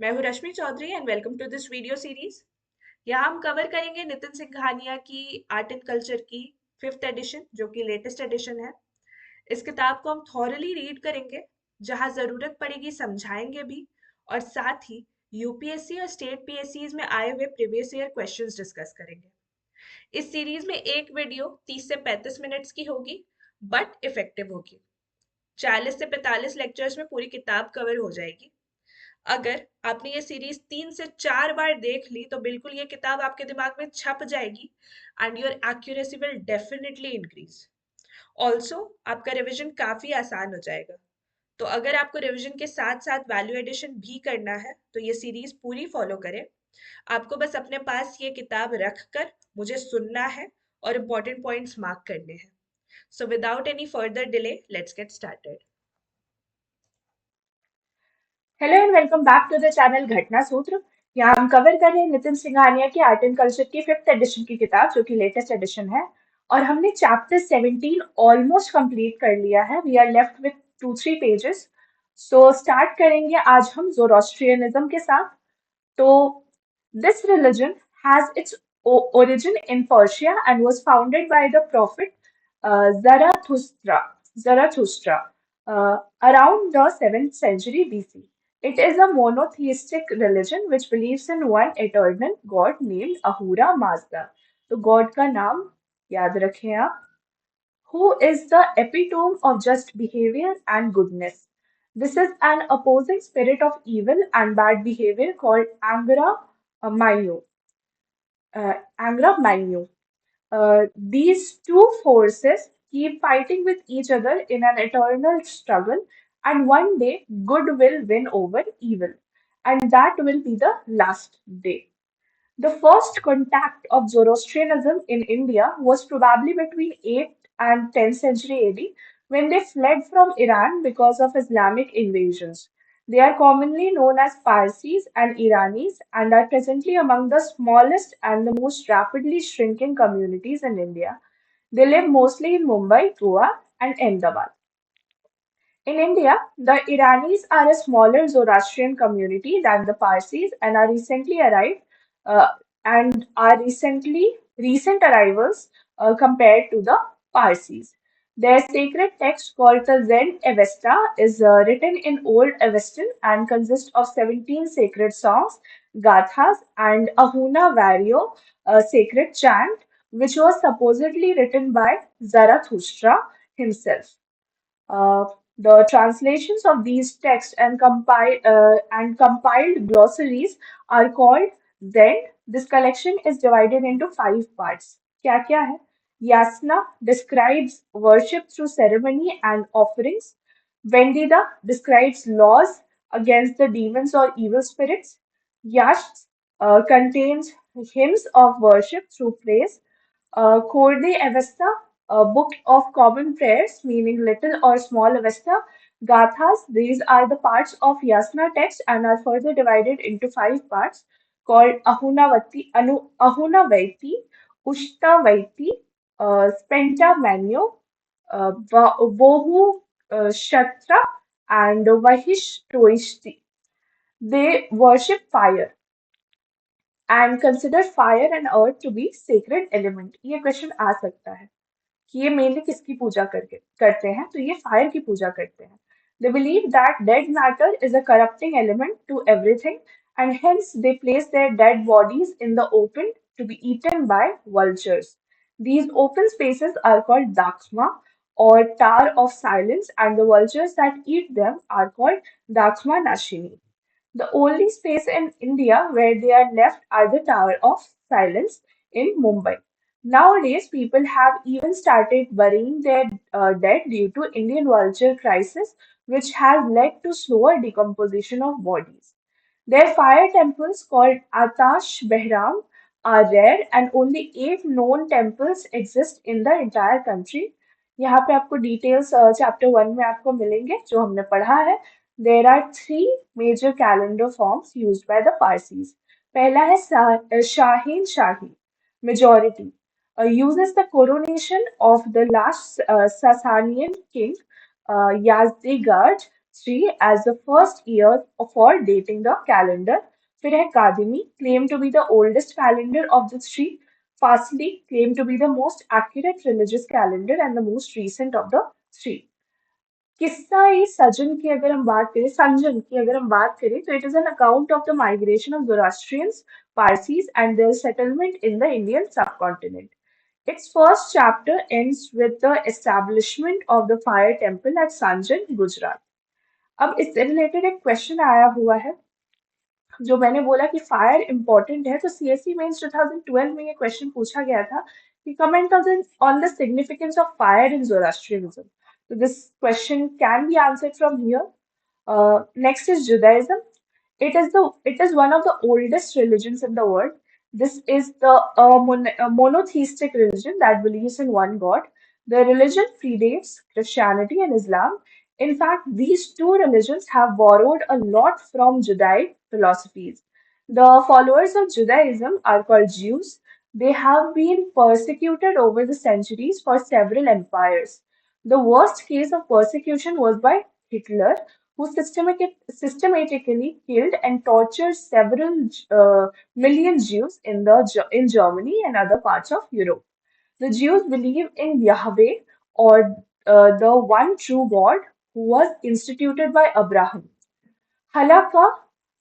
मैं हूँ Rashmi Choudhary and welcome to this video series. यहाँ हम कवर करेंगे नितिन सिंघानिया की आर्ट एंड कल्चर की फिफ्थ एडिशन जो कि लेटेस्ट एडिशन है। इस किताब को हम थॉरली रीड करेंगे, जहाँ ज़रूरत पड़ेगी समझाएंगे भी, और साथ ही यूपीएससी और स्टेट पीएससीज में आए हुए प्रीवियस ईयर क्वेश्चंस डिस्कस करेंगे। इस सीरीज में एक वीडियो 30 से 35 मिनट्स की होगी, बट इफेक्टिव होगी। 40 से 45 लेक्चर्स में पूरी किताब कवर हो जाएगी। अगर आपने ये सीरीज 3 से 4 बार देख ली तो बिल्कुल ये किताब आपके दिमाग में छप जाएगी and your accuracy will definitely increase. Also आपका रिवीजन काफी आसान हो जाएगा। तो अगर आपको रिवीजन के साथ साथ वैल्यू एडिशन भी करना है तो ये सीरीज पूरी फॉलो करें। आपको बस अपने पास ये किताब रख कर मुझे सुनना है और इम्पोर्टेंट पॉइंट्स मार्क करने हैं। So without any further delay let's get started. Hello and welcome back to the channel Ghatna Sutra. यहाँ हम कवर कर रहे हैं नितिन सिंघानिया की आर्ट एंड कल्चर की फिफ्थ एडिशन की किताब जो कि लेटेस्ट एडिशन है। और हमने चैप्टर 17 ऑलमोस्ट कंप्लीट कर लिया है। We are left with 2-3 pages. So start करेंगे आज हम जोरोस्ट्रियनिज्म के साथ। तो this religion has its origin in Persia and was founded by the prophet Zarathustra around the 7th century BC. It is a monotheistic religion which believes in one eternal God named Ahura Mazda. तो God का नाम याद रखें आप, who is the epitome of just behavior and goodness. This is an opposing spirit of evil and bad behavior called Mayu. Angra Mainyu. These two forces keep fighting with each other in an eternal struggle, and one day good will win over evil, and that will be the last day. The first contact of Zoroastrianism in India was probably between 8th and 10th century AD when they fled from Iran because of Islamic invasions. They are commonly known as Parsis and Iranis and are presently among the smallest and the most rapidly shrinking communities in India. They live mostly in Mumbai, Goa, and Ahmedabad. In India, the Iranis are a smaller Zoroastrian community than the Parsis and are recently arrived uh, and are recent arrivals compared to the Parsis. Their sacred text called the Zend Avesta is written in Old Avestan and consists of 17 sacred songs, gathas, and Ahuna Vario, a sacred chant, which was supposedly written by Zarathustra himself. Uh, the translations of these texts and compiled glossaries are called Zend. This collection is divided into 5 parts. क्या क्या है? Yasna describes worship through ceremony and offerings. Vendida describes laws against the demons or evil spirits. Yash contains hymns of worship through praise. Korde Avesta, a book of common prayers, meaning little or small Avesta. Gathas, these are the parts of Yasna text and are further divided into 5 parts called Ahunavaiti, Ushtavaiti, Spenta Manyo, Vohu Shatra, and Vahishtoishti. They worship fire and consider fire and earth to be sacred element. ये question आ सकता है कि ये mainly किसकी पूजा करके करते हैं, तो ये फायर की पूजा करते हैं. They believe that dead matter is a corrupting element to everything, and hence they place their dead bodies in the open to be eaten by vultures. These open spaces are called dakma or tower of silence, and the vultures that eat them are called dakma nashini. The only space in India where they are left are the Tower of Silence in Mumbai. Nowadays, people have even started burying their dead due to Indian vulture crisis, which has led to slower decomposition of bodies. Their fire temples called Atash Behram are rare and only 8 known temples exist in the entire country. यहाँ पे आपको details chapter 1 में आपको मिलेंगे जो हमने पढ़ा है. There are 3 major calendar forms used by the Parsis. पहला है Shahin Shahi, majority, uses the coronation of the last Sasanian king Yazdegerd 3 as the first year for dating the calendar. फिर है Kadimi, claimed to be the oldest calendar of the three. Fastly, claimed to be the most accurate religious calendar and the most recent of the three. किस्सा ए सजन की अगर हम बात करें संजन की अगर हम बात करें तो it is an account of the migration of Zoroastrians, Parsis and their settlement in the Indian subcontinent. Its first chapter ends with the establishment of the fire temple at Sanjan, Gujarat. अब इससे related एक question आया हुआ है जो मैंने बोला कि फायर इंपॉर्टेंट है तो सीएससी मेंस 2012 में ये क्वेश्चन पूछा गया था कि comment on the significance of fire in Zoroastrianism. So this question can be answered from here. Next is Judaism. It is one of the oldest religions in the world. This is the a monotheistic religion that believes in one God. The religion predates Christianity and Islam. In fact, these two religions have borrowed a lot from Judaic philosophies. The followers of Judaism are called Jews. They have been persecuted over the centuries for several empires. The worst case of persecution was by Hitler, who systematically killed and tortured several million Jews in Germany and other parts of Europe. The Jews believe in Yahweh, or the one true God who was instituted by Abraham. Halakha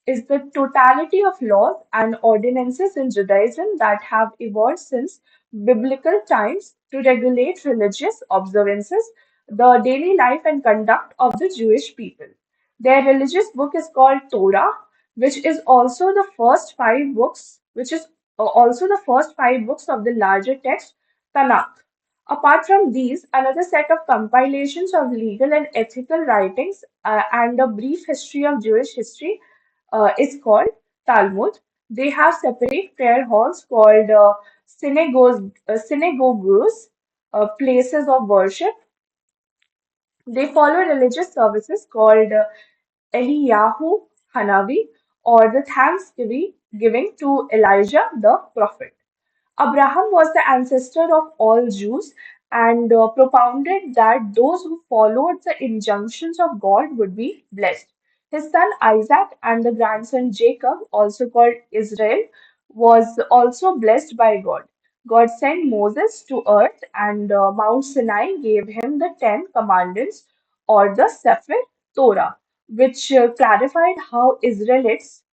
is the totality of laws and ordinances in Judaism that have evolved since biblical times to regulate religious observances, the daily life and conduct of the Jewish people. Their religious book is called Torah, which is also the first five books, which is also the first five books of the larger text, Tanakh. Apart from these, another set of compilations of legal and ethical writings and a brief history of Jewish history is called Talmud. They have separate prayer halls called synagogues, places of worship. They follow religious services called Eliyahu Hanavi, or the thanksgiving giving to Elijah the prophet. Abraham was the ancestor of all Jews and propounded that those who followed the injunctions of God would be blessed. His son Isaac and the grandson Jacob, also called Israel, was also blessed by God. God sent Moses to earth, and Mount Sinai gave him the Ten Commandments, or the Sefer Torah, which clarified how Israelites,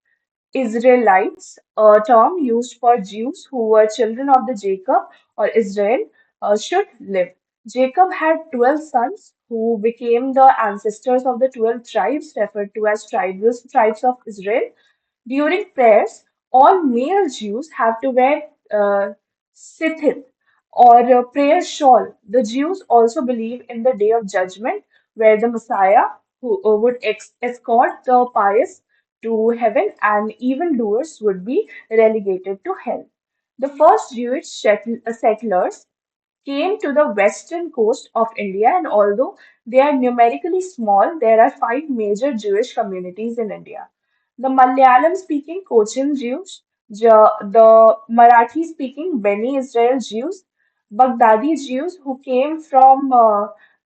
a term used for Jews who were children of the Jacob or Israel, should live. Jacob had 12 sons who became the ancestors of the 12 tribes referred to as tribes of Israel. During prayers, all male Jews have to wear sithith, or a prayer shawl. The Jews also believe in the day of judgment, where the Messiah who would escort the pious to heaven and evildoers would be relegated to hell. The first Jewish settlers came to the western coast of India, and although they are numerically small, there are five major Jewish communities in India: the Malayalam speaking Cochin Jews, the Marathi speaking Beni Israel Jews, Baghdadi Jews who came from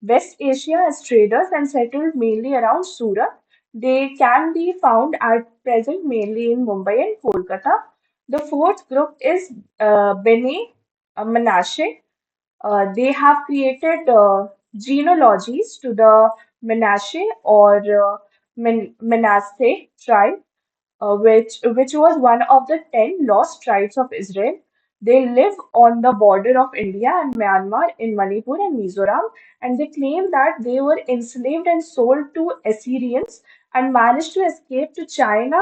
West Asia as traders and settled mainly around Surat. They can be found at present mainly in Mumbai and Kolkata. The fourth group is Beni Menashe. They have created genealogies to the Menashe or Manasseh tribe, which was one of the 10 lost tribes of Israel. They live on the border of India and Myanmar in Manipur and Mizoram, and they claim that they were enslaved and sold to Assyrians and managed to escape to China,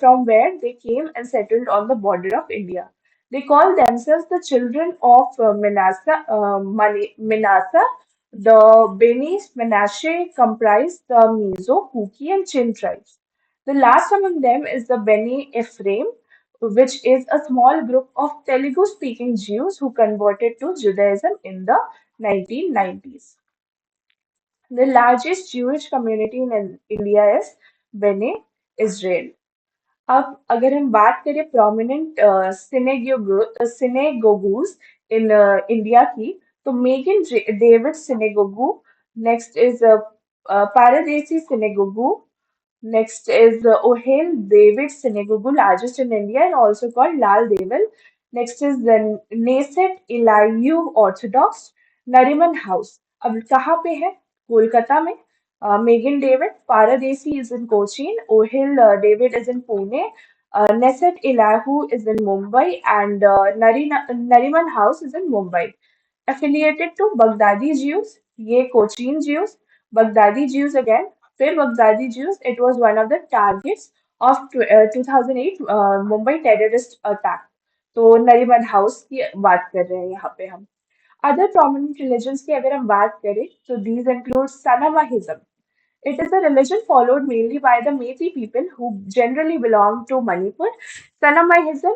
from where they came and settled on the border of India. They call themselves the children of Manasseh. The Beni Menashe comprise the Mizo, Kuki, and Chin tribes. The last among them is the Beni Ephraim, which is a small group of Telugu speaking Jews who converted to Judaism in the 1990s. The largest Jewish community in India is Bene Israel. अब अगर हम बात करें prominent सिनेगोगूज इन India की, तो Magen David synagogue, next is Paradesi Synagogue. Next is Ohel David Synagogue, largest in India and also called Lal Deval. Next is the Knesset Eliyahu Orthodox Nariman House. अब कहाँ पे है? कोलकाता में. Megan David, Paradesi is in Cochin, Ohil David is in Pune, Knesset Eliyahu is in Mumbai, and Nariman House is in Mumbai. Affiliated to Baghdadi Jews, ये Cochin Jews, Baghdadi Jews again. फिर Baghdadi Jews, it was one of the targets of 2008 Mumbai terrorist attack. तो Nariman house की बात कर रहे हैं यहाँ पे हम. Other prominent religions की अगर हम बात करें तो these include Sanamahism. It is a religion followed mainly by the Meitei people who generally belong to Manipur. Sanamahism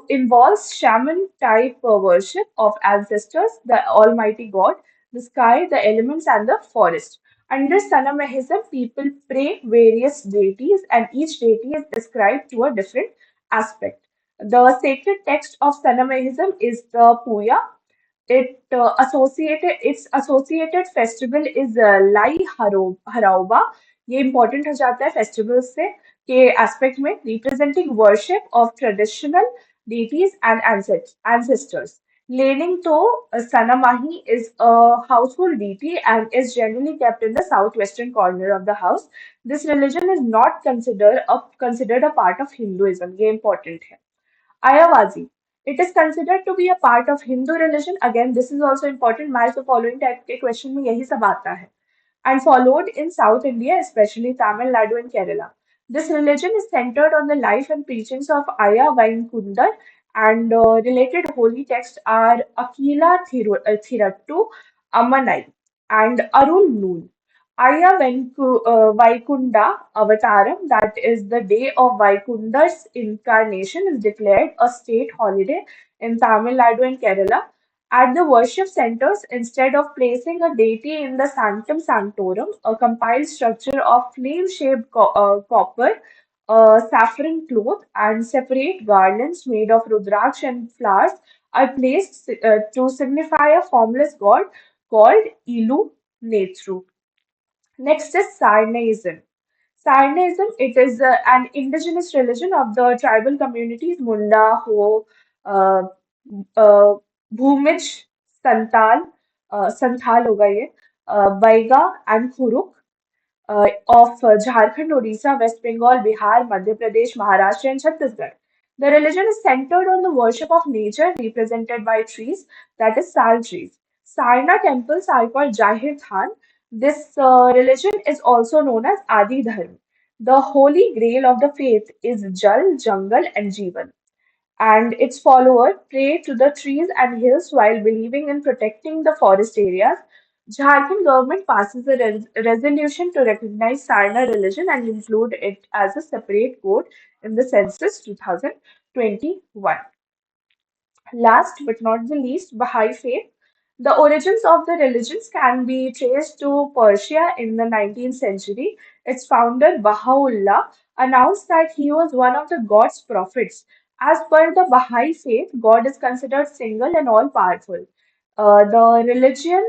involves shaman type worship of ancestors, the Almighty God, the sky, the elements, and the forest. Under Sanamahism, people pray various deities, and each deity is ascribed to a different aspect. The sacred text of Sanamahism is the Puya, its associated festival is Lai Harauba. ये important हो जाता है festivals से के aspect में representing worship of traditional deities and ancestors. Leaning to Sanamahi is a household deity and is generally kept in the southwestern corner of the house. This religion is not considered a part of Hinduism. ये important है. Ayavasi. It is considered to be a part of Hindu religion. Again, this is also important. Match the following type के question में यही सब आता है. And followed in South India, especially Tamil Nadu and Kerala. This religion is centered on the life and preachings of Aya Vaikundar, and related holy texts are Akila Thirattu Ammanai and Arul Nool. Vaikunda Avataram, that is the day of Vaikundar's incarnation, is declared a state holiday in Tamil Nadu and Kerala. At the worship centers, instead of placing a deity in the sanctum sanctorum, a compiled structure of flame-shaped copper, saffron cloth, and separate garlands made of rudraksh and flowers are placed to signify a formless god called Ilu Netru. Next is Sarnaism. Sarnaism, it is an indigenous religion of the tribal communities Munda, Ho, uh, uh, Bhumij, Santal, Santhal होगा ये, Baiga and Khuruk of Jharkhand, Odisha, West Bengal, Bihar, Madhya Pradesh, Maharashtra, and Chhattisgarh. The religion is centered on the worship of nature represented by trees, that is, sal trees. Sarna temples are called Jahir Than. This religion is also known as Adi Dharma. The holy grail of the faith is Jal, Jungle, and Jeevan, and its followers pray to the trees and hills while believing in protecting the forest areas. Jharkhand government passes a resolution to recognize Sarna religion and include it as a separate code in the census 2021. Last but not the least, Baha'i faith. The origins of the religions can be traced to Persia in the 19th century. Its founder, Baha'u'llah, announced that he was one of the God's prophets. As per the Baha'i faith, God is considered single and all powerful. The religion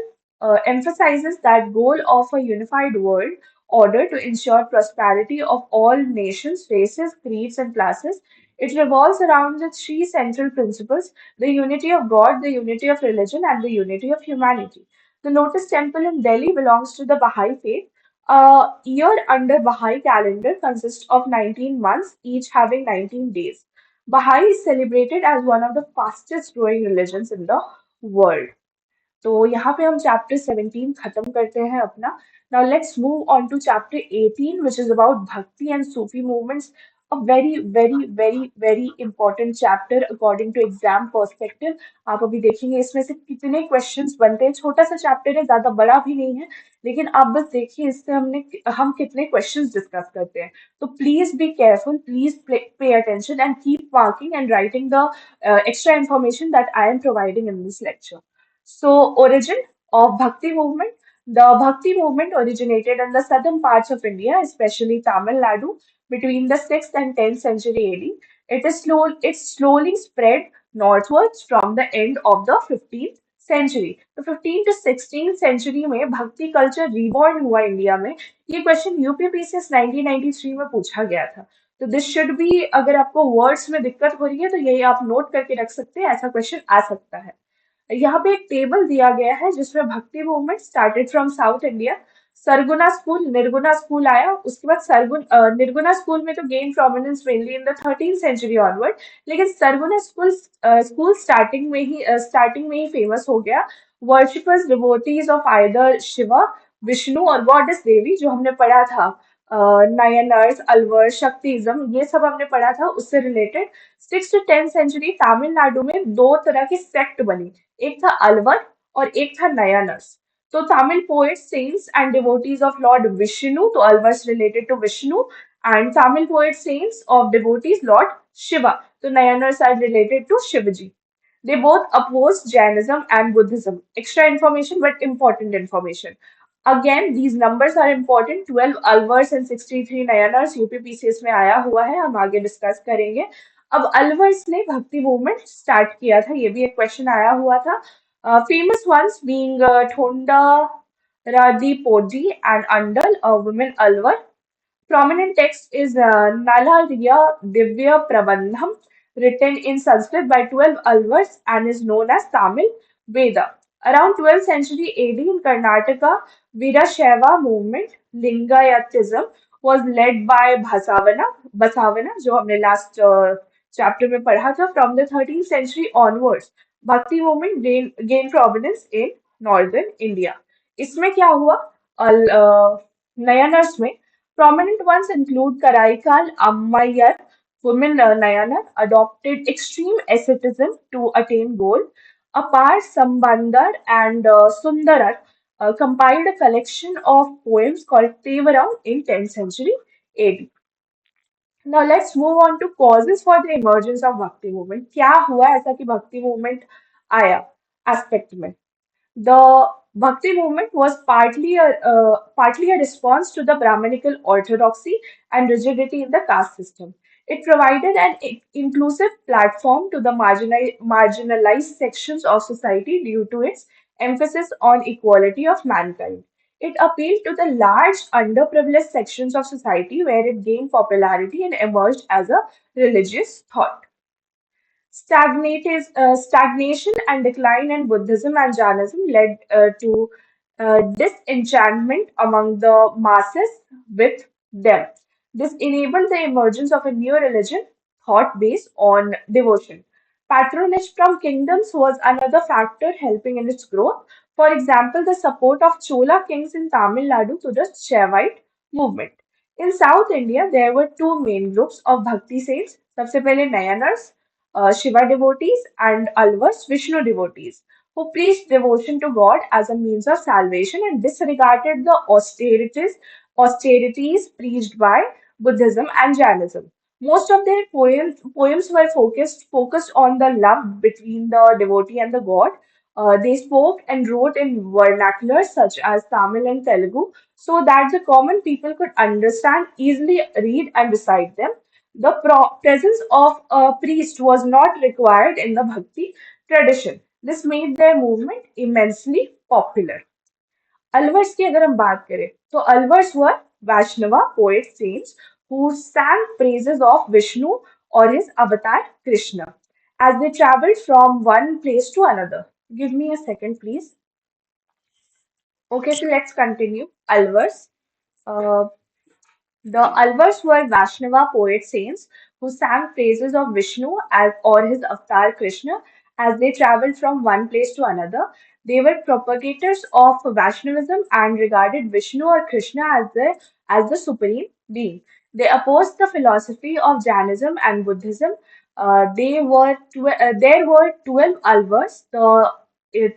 emphasizes that goal of a unified world order to ensure prosperity of all nations, races, creeds, and classes. It revolves around the three central principles: the unity of God, the unity of religion, and the unity of humanity. The Lotus Temple in Delhi belongs to the Baha'i faith. A year under Baha'i calendar consists of 19 months, each having 19 days. Baha'i is celebrated as one of the fastest growing religions in the world. तो यहाँ पे हम chapter 17 खत्म करते हैं अपना. Now let's move on to chapter 18, which is about Bhakti and Sufi movements. A very, very, very, very important chapter according to exam perspective. आप अभी देखेंगे इसमें से कितने questions बनते हैं. छोटा सा chapter है, ज्यादा बड़ा भी नहीं है, लेकिन आप बस देखिए इससे हम कितने questions discuss करते हैं. तो please be careful, please pay attention and keep marking and writing the extra information that I am providing in this lecture. So, origin of Bhakti movement. The Bhakti movement originated in the southern parts of India, especially Tamil Nadu, between the 6th and 10th century AD. It slowly spread northwards from the end of the 15th century. तो 15 to 16 century में भक्ति culture reborn हुआ India में। ये question UPPCS 1993 में पूछा गया था। तो दिस शुड बी, अगर आपको वर्ड्स में दिक्कत हो रही है तो यही आप नोट करके रख सकते हैं, ऐसा क्वेश्चन आ सकता है। यहाँ पे एक टेबल दिया गया है जिसमें Bhakti movement started from South India. Saguna school, Nirguna school आया, उसके बाद निर्गुना स्कूल में तो gain prominence mainly in the 13th century onward. लेकिन सरगुना स्कूल स्कूल स्टार्टिंग में ही फेमस हो गया। Worshippers devotees of either Shiva, Vishnu और गॉडेस देवी, जो हमने पढ़ा था, नायनर्स, अलवर, शक्तिज्म, ये सब हमने पढ़ा था उससे रिलेटेड। 6 to 10 सेंचुरी तमिलनाडु में दो तरह की सेक्ट बनी, एक था अलवर और एक था नयानर्स। तो Tamil poets, saints and devotees of Lord Vishnu, तो Alvars related to Vishnu, and Tamil poets, saints of devotees Lord Shiva, तो Nayanars are related to Shivaji. They both opposed Jainism and Buddhism. Extra information, but important information. Again, these numbers are important. 12 Alvars and 63 Nayanars UPPCS में आया हुआ है, हम आगे discuss करेंगे। अब अलवर्स ने भक्ति मूवमेंट स्टार्ट किया था, ये भी एक क्वेश्चन आया हुआ था। Famous ones being Thonda Radhi Podi and Andal, women Alvar. Prominent text is Nalariya Divya Prabandham, written in Sanskrit by 12 Alvars and is known as Tamil Veda. Around 12th century AD in Karnataka, Veerashaiva movement, Lingayatism, was led by Basavana, जो हमने last chapter में पढ़ा था. From the 13th century onwards, Bhakti movement gained prominence in northern India. इसमें क्या हुआ? नया nurse में prominent ones include Karaikal Ammayar, women Nayanar, adopted extreme asceticism to attain goal. Apar Sambandar and Sundarar compiled a collection of poems called Tevaram in 10th century AD. Now let's move on to causes for the emergence of Bhakti movement. क्या हुआ ऐसा कि भक्ति movement आया aspect में? The Bhakti movement was partly a response to the Brahminical orthodoxy and rigidity in the caste system. It provided an inclusive platform to the marginalized sections of society due to its emphasis on equality of mankind. It appealed to the large underprivileged sections of society where it gained popularity and emerged as a religious thought. Stagnation and decline in Buddhism and Jainism led to disenchantment among the masses with them. This enabled the emergence of a new religion, thought based on devotion. Patronage from kingdoms was another factor helping in its growth. For example, the support of Chola kings in Tamil Nadu to the Shaivite movement. In South India, there were two main groups of Bhakti saints. सबसे पहले नयनर्स, Shiva devotees, and Alvars, Vishnu devotees, who preached devotion to God as a means of salvation and disregarded the austerities preached by Buddhism and Jainism. Most of their poems were focused on the love between the devotee and the God. They spoke and wrote in vernacular such as Tamil and Telugu so that the common people could understand, easily read and recite them. The presence of a priest was not required in the Bhakti tradition. This made their movement immensely popular. Alvars की अगर हम बात करें तो Alvars were Vaishnava poet saints who sang praises of Vishnu or his avatar Krishna as they traveled from one place to another. Give me a second, please. Okay, so let's continue. Alvars. Uh, The Alvars were Vaishnava poet saints who sang praises of Vishnu as, or his avatar Krishna as they traveled from one place to another. They were propagators of Vaishnavism and regarded Vishnu or Krishna as the supreme being. They opposed the philosophy of Jainism and Buddhism. There were 12 Alvars. The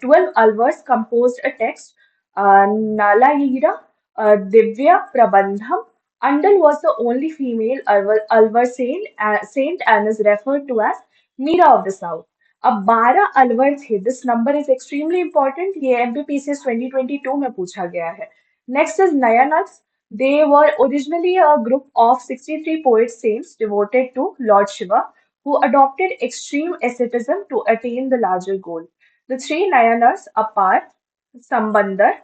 12 Alvars composed a text, Nalayira Divya Prabandham. Andal was the only female Alvar saint and is referred to as Meera of the South. अब 12 अलवर थे. This number is extremely important. ये MPPCS 2022 में पूछा गया है. Next is Nayanaks. They were originally a group of 63 poet saints devoted to Lord Shiva who adopted extreme asceticism to attain the larger goal. The three Nayanas, Apar, Sambandar,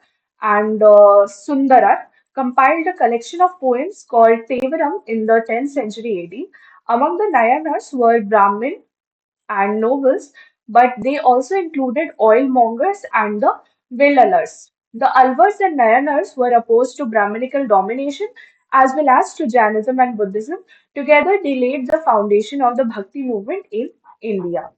and Sundarar, compiled a collection of poems called Tevaram in the 10th century AD. Among the Nayanas were Brahmin and nobles, but they also included oilmongers and the Vellalars. The Alvars and Nayanars were opposed to Brahminical domination as well as to Jainism and Buddhism. Together, they laid the foundation of the Bhakti movement in India.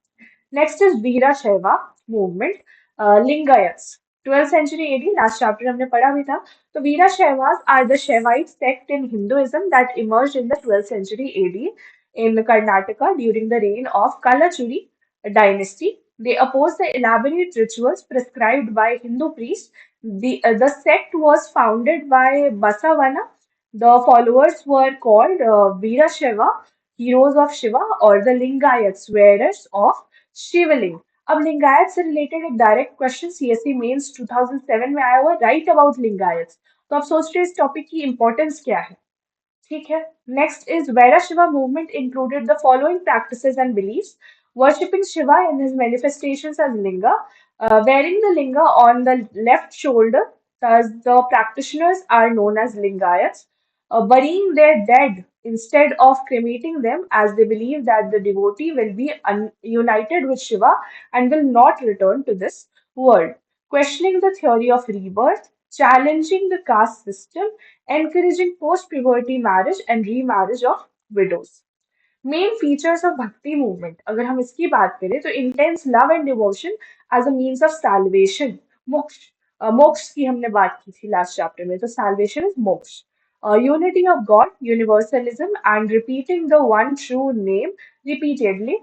Next is Veera Shaiva movement, Lingayats. 12th century AD, last chapter हमने पढ़ा भी था. तो Veera Shaivas are the Shaivite sect in Hinduism that emerged in the 12th century AD in Karnataka during the reign of Kalachuri dynasty. They opposed the elaborate rituals prescribed by Hindu priests. The sect was founded by Basavana. The followers were called Veera Shaiva, heroes of Shiva, or the Lingayats, wearers of शिवलिंग. अब लिंगायत से related एक direct question CSC mains 2007 में आया हुआ right about Lingayat. तो आप सोच रहे हैं इस टॉपिक की इंपॉर्टेंस क्या है. ठीक है. Next is Vaira Shiva movement included the following practices and beliefs: worshipping Shiva in his manifestations as Linga, wearing the Linga on the left shoulder, thus the practitioners are known as Lingayats, burying their dead instead of cremating them as they believe that the devotee will be united with Shiva and will not return to this world, questioning the theory of rebirth, challenging the caste system, encouraging post-puberty marriage and remarriage of widows. Main features of Bhakti movement अगर हम इसकी बात करें तो intense love and devotion as a means of salvation. Moksha. मोक्ष की हमने बात की थी लास्ट चैप्टर में, तो साल्वेशन इज मोक्ष. Unity of God, universalism, and repeating the one true name repeatedly,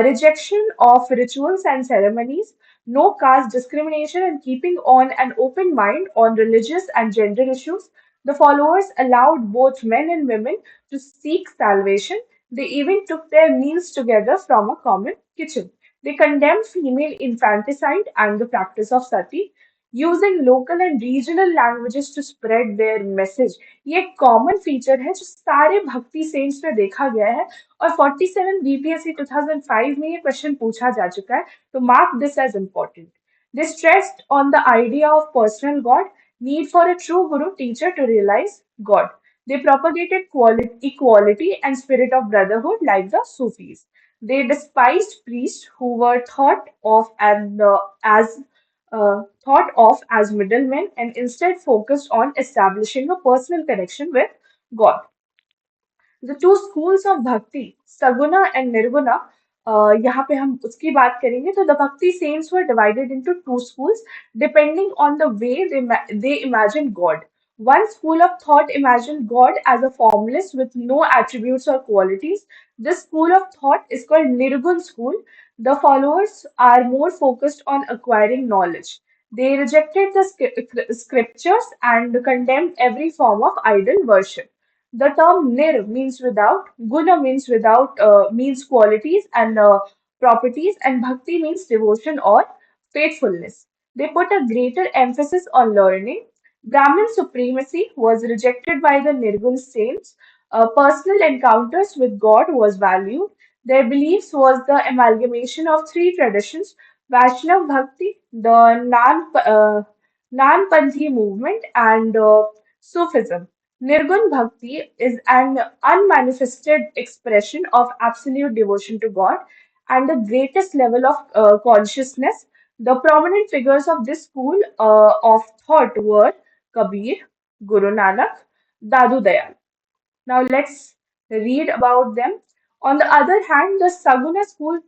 rejection of rituals and ceremonies, no caste discrimination, and keeping on an open mind on religious and gender issues. The followers allowed both men and women to seek salvation. They even took their meals together from a common kitchen. They condemned female infanticide and the practice of sati, using local and regional languages to spread their message. ये एक common feature है जो सारे भक्ति cents में देखा गया है और 47 बीपीएससी 2005 में ये क्वेश्चन पूछा जा चुका है. तो mark this as important. They stressed on the idea of personal God, need for a true guru teacher to realize God. They propagated equality and spirit of brotherhood like the Sufis. They despised priests who were thought of as middlemen and instead focused on establishing a personal connection with God. The two schools of bhakti, Saguna and Nirguna, यहाँ पे हम उसकी बात करेंगे. तो the bhakti saints were divided into two schools depending on the way they imagined God. One school of thought imagined God as a formless with no attributes or qualities. This school of thought is called Nirgun school. The followers are more focused on acquiring knowledge. They rejected the scriptures and condemned every form of idol worship. The term nir means without, guna means without, means qualities and properties, and bhakti means devotion or faithfulness. They put a greater emphasis on learning. Brahmin supremacy was rejected by the Nirgun saints. Personal encounters with God was valued. Their beliefs was the amalgamation of three traditions: Vaishnav Bhakti, the Nanpanthi movement, and Sufism. Nirgun Bhakti is an unmanifested expression of absolute devotion to God and the greatest level of consciousness. The prominent figures of this school of thought were Kabir, Guru Nanak, Dadu Dayal. Now let's read about them. On the other hand, the Saguna school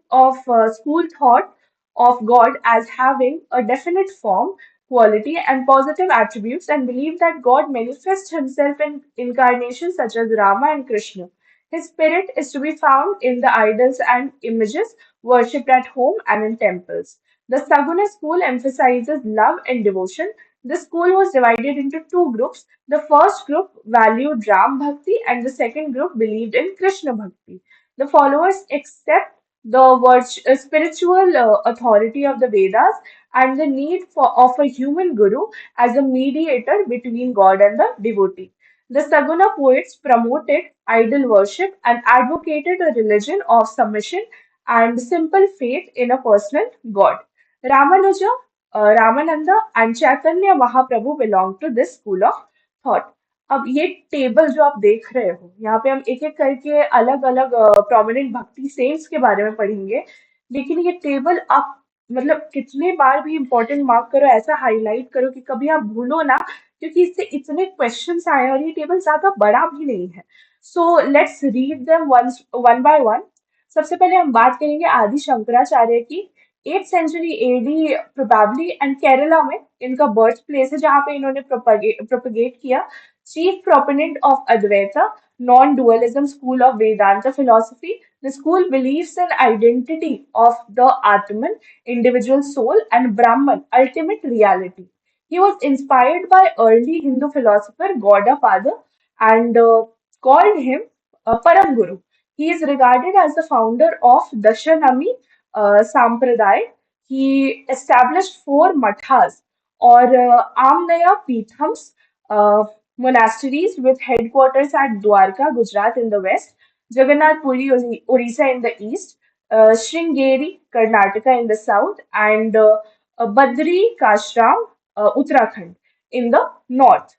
thought of God as having a definite form, quality, and positive attributes, and believed that God manifests Himself in incarnations such as Rama and Krishna. His spirit is to be found in the idols and images worshipped at home and in temples. The Saguna school emphasizes love and devotion. This school was divided into two groups. The first group valued Ram Bhakti and the second group believed in Krishna Bhakti. The followers accept the spiritual authority of the Vedas and the need of a human guru as a mediator between God and the devotee. The Saguna poets promoted idol worship and advocated a religion of submission and simple faith in a personal God. Ramanuja, Ramananda and Chaitanya Mahaprabhu belong to this school of thought. अब ये table जो आप देख रहे हो, यहाँ पे हम एक एक करके अलग अलग प्रोमिनेंट भक्ति सेंट्स के बारे में पढ़ेंगे, लेकिन ये टेबल आप मतलब कितने बार भी इम्पोर्टेंट मार्क करो, ऐसा हाईलाइट करो कि कभी आप भूलो ना, क्योंकि इससे इतने क्वेश्चंस आए हैं और ये टेबल ज्यादा बड़ा भी नहीं है। So let's read them one by one. सबसे पहले हम बात करेंगे आदि शंकराचार्य की। 8th century AD probably, and Kerala में इनका बर्थ प्लेस है जहाँ पे इन्होंने प्रोपगेट किया। Chief proponent of Advaita, non dualism school of Vedanta philosophy. The school believes in identity of the Atman, individual soul, and Brahman, ultimate reality. He was inspired by early Hindu philosopher Gaudapada and called him Param Guru. He is regarded as the founder of Dashanami Sampradaya. He established four mathas or Amnaya Peethams, monasteries with headquarters at Dwarka, Gujarat in the west, Jagannath Puri, Orissa in the east, Sringeri, Karnataka in the south, and Badri Kashram, Uttarakhand in the north.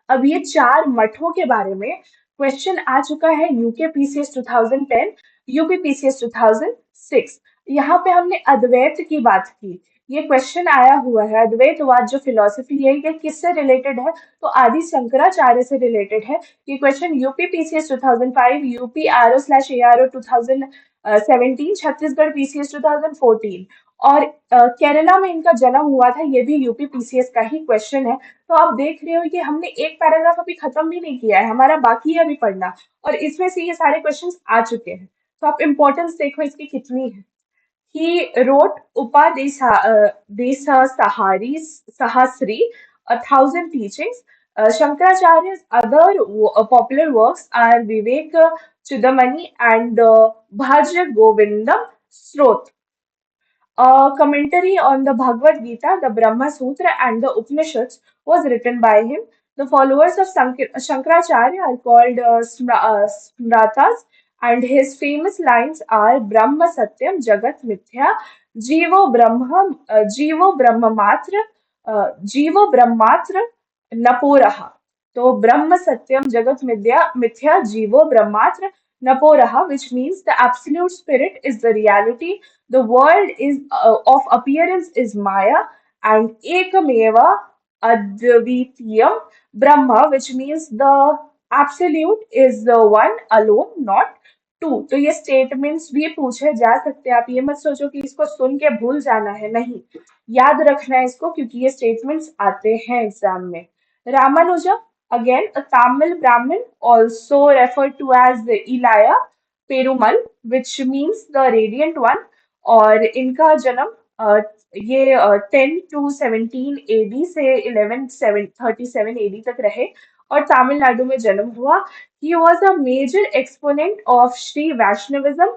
अब ये चार मठों के बारे में question आ चुका है UK PCS 2010, UP PCS 2006। यहाँ पे हमने अद्वैत की बात की। ये क्वेश्चन आया हुआ है अद्वैतवाद जो फिलोसफी है ये किससे रिलेटेड है, तो आदि शंकराचार्य से रिलेटेड है। ये question UP PCS 2005, UP RO ARO 2017, Chhattisgarh PCS 2014 और केरला में इनका जन्म हुआ था, ये भी यूपी पीसीएस का ही क्वेश्चन है। तो आप देख रहे हो कि हमने एक पैराग्राफ अभी खत्म भी नहीं किया है, हमारा बाकी है अभी पढ़ना, और इसमें से ये सारे क्वेश्चंस आ चुके हैं। तो आप इम्पोर्टेंस देखो इसकी कितनी है। He wrote Sahasri, a thousand teachings. Shankaracharya's other popular works are Vivek Chudamani and Bhaj Govindam Srot. A commentary on the Bhagavad Gita, the Brahma Sutra, and the Upanishads was written by him. The followers of Shankaracharya are called Smratas, and his famous lines are Brahma Satyam Jagat Mithya, Jivo Brahma Matra, Jivo Brahmatra Naporaha. So Brahma Satyam Jagat Mithya Jivo Brahmatra Naporaha, which means the absolute spirit is the reality, the world is of appearance is Maya, and Ekameva Advitiyam Brahma, which means the absolute is the one alone, not two. तो ये statements भी पूछे जा सकते हैं, आप ये मत सोचो कि इसको सुन के भूल जाना है, नहीं, याद रखना है इसको क्योंकि ये statements आते हैं एग्जाम में। Ramanuja, again a Tamil Brahmin, also referred to as the Ilaya Perumal, which means the radiant one, और इनका जन्म ये 10 to 17 एडी से 1137 एडी तक रहे और तमिलनाडु में जन्म हुआ। He was a major exponent of Sri Vaishnavism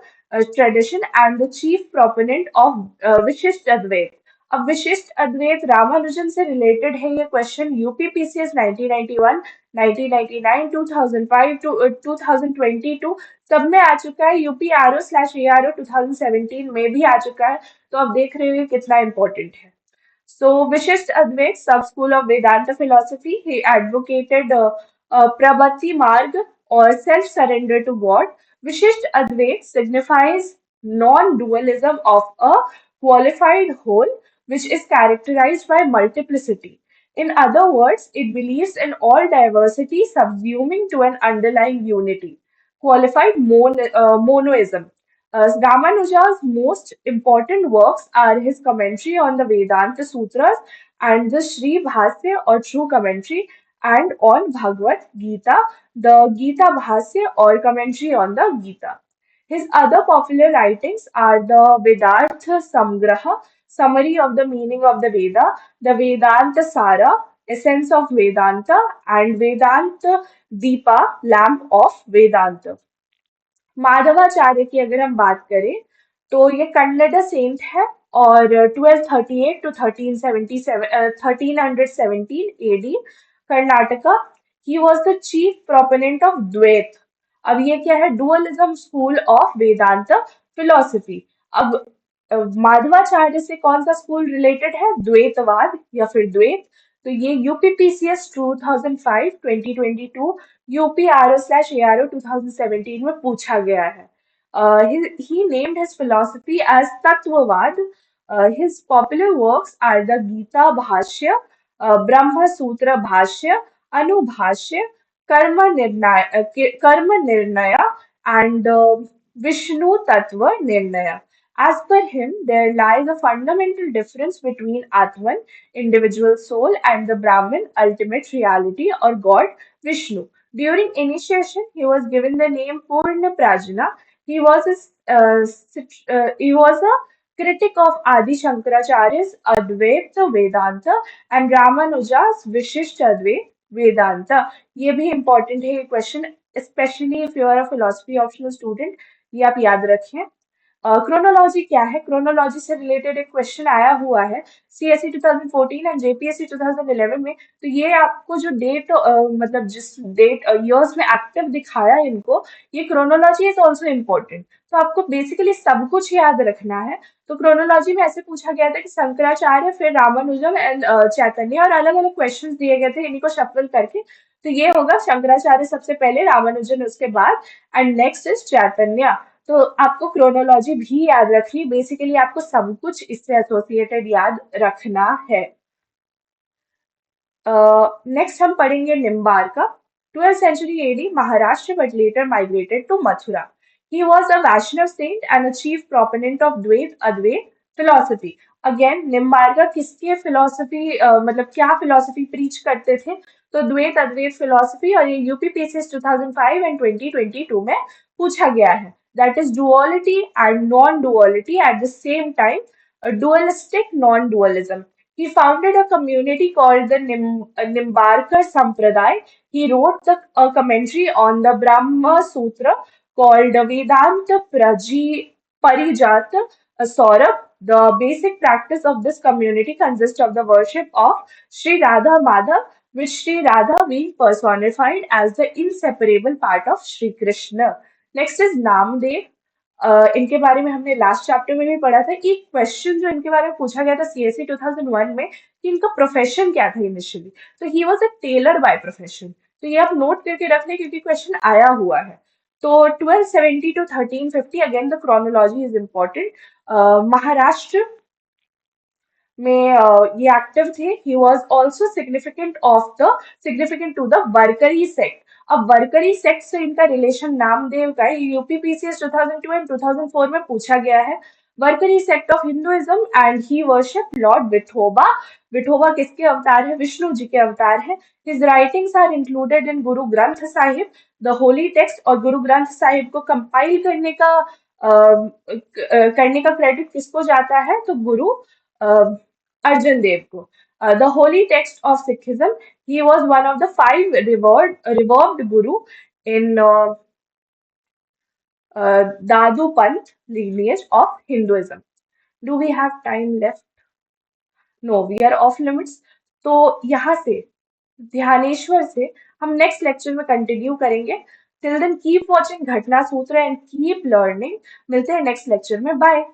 tradition and the chief proponent of Vishisht Advait. अब विशिष्ट अद्वैत रामानुजन से रिलेटेड है ये क्वेश्चन यूपीपीसीएस 1991, 1999, 2005 टू 2022 सब में आ चुका है। यूपी आरओ/एआरओ 2017 में भी आ चुका है। तो आप देख रहे हो ये कितना इंपॉर्टेंट है। So Vishist Advait, sub-school of Vedanta philosophy, he advocated Prabhati Marg or self-surrender to God. Vishist Advait signifies non-dualism of a qualified whole, which is characterized by multiplicity. In other words, it believes in all diversity subsuming to an underlying unity. Qualified monoism. Ramanuja's most important works are his commentary on the Vedanta Sutras and the Sri Bhasya or true commentary, and on Bhagavad Gita, the Gita Bhasya or commentary on the Gita. His other popular writings are the Vedartha Samgraha, summary of the meaning of the Veda, the Vedanta Sara, essence of Vedanta, and Vedanta Deepa, lamp of Vedanta. Madhavacharya की अगर हम बात करें तो ये Kannada Saint है और 1238 to 1317 AD, Karnataka. He was the chief proponent of Dvaita. अब ये क्या है, dualism school of Vedanta philosophy. अब माधवाचार्य से कौन सा स्कूल रिलेटेड है? द्वैतवाद या फिर द्वैत। तो ये यूपीपीसीएस 2005 2022 यूपीआरओ स्लैश एआरओ 2017 में पूछा गया है। He named his philosophy as Tatwavad. His popular works are the Gita Bhashya, Brahma Sutra Bhashya, Anubhashya, Karma Nirnaya, and Vishnu Tattva Nirnaya. As per him, there lies a fundamental difference between Atman, individual soul, and the Brahman, ultimate reality or God, Vishnu. During initiation, he was given the name Purna Prajna. He was a critic of Adi Shankaracharya's Advaita Vedanta and Ramanuja's Vishishta Advaita Vedanta. ये भी important है ये question, especially if you are a philosophy optional student. ये आप याद रखें। Chronology क्या है? क्रोनोलॉजी से रिलेटेड एक क्वेश्चन आया हुआ है सीएसई 2014 एंड जेपीएससी 2011 में। तो ये आपको जो डेट मतलब जिस डेट ईयर्स में एक्टिव दिखाया है इनको, ये क्रोनोलॉजी इज ऑल्सो इम्पोर्टेंट। तो आपको बेसिकली सब कुछ याद रखना है। तो क्रोनोलॉजी में ऐसे पूछा गया था कि शंकराचार्य, फिर रामानुजम एंड चैतन्य, और अलग अलग क्वेश्चंस दिए गए थे इन्हीं को शफल करके। तो ये होगा शंकराचार्य सबसे पहले, रामानुजन उसके बाद, एंड नेक्स्ट इज चैतन्य। तो आपको क्रोनोलॉजी भी याद रखनी, बेसिकली आपको सब कुछ इससे एसोसिएटेड याद रखना है। नेक्स्ट हम पढ़ेंगे निम्बार्का। 12th century AD, Maharashtra, but later migrated to Mathura. He was a Vaishnav saint and a chief proponent of Dvait Advait philosophy. Again, निम्बार्का किसके फिलोसफी मतलब क्या फिलोसफी प्रीच करते थे? तो द्वैत अद्वैत फिलोसफी, और ये यूपीपीसीएस 2005 एंड 2022 में पूछा गया है। That is duality and non duality at the same time, dualistic non-dualism. He founded a community called the Nimbarkar Sampradaya. He wrote a commentary on the Brahma Sutra called Vedanta Parijat Saurabh. The basic practice of this community consists of the worship of Sri Radha Madhav, with Sri Radha being personified as the inseparable part of Sri Krishna. Next is Namdev. इनके बारे में हमने last chapter में भी पढ़ा था। एक question जो इनके बारे में पूछा गया था सीएससी 2001 में कि इनका प्रोफेशन क्या था इनिशियली। तो he was a tailor by profession. तो ये आप नोट करके रख लें क्योंकि क्वेश्चन आया हुआ है। तो 1270 to 1350, again the chronology is important. Maharashtra में ये एक्टिव थे। He was also significant to the Warkari sect. अब वर्करी सेक्ट से इनका रिलेशन नामदेव का है। यूपीपीसीएस 2002 एंड 2004 में पूछा गया है। Warkari sect of Hinduism and he worship lord Vithoba. Vithoba किसके अवतार है? विष्णु जी के अवतार है। His writings are included in Guru Granth Sahib, the Holi text. और गुरु ग्रंथ साहिब को कंपाइल करने का क्रेडिट किसको जाता है? तो गुरु Arjan Dev ko. The holy text of Sikhism. He was one of the five revered guru in Dadu Panth lineage of Hinduism. Do we have time left? No, we are off limits. तो यहाँ से ध्यानेश्वर से हम next lecture में continue करेंगे। Till then keep watching घटना सूत्र and keep learning. मिलते हैं नेक्स्ट लेक्चर में। बाय।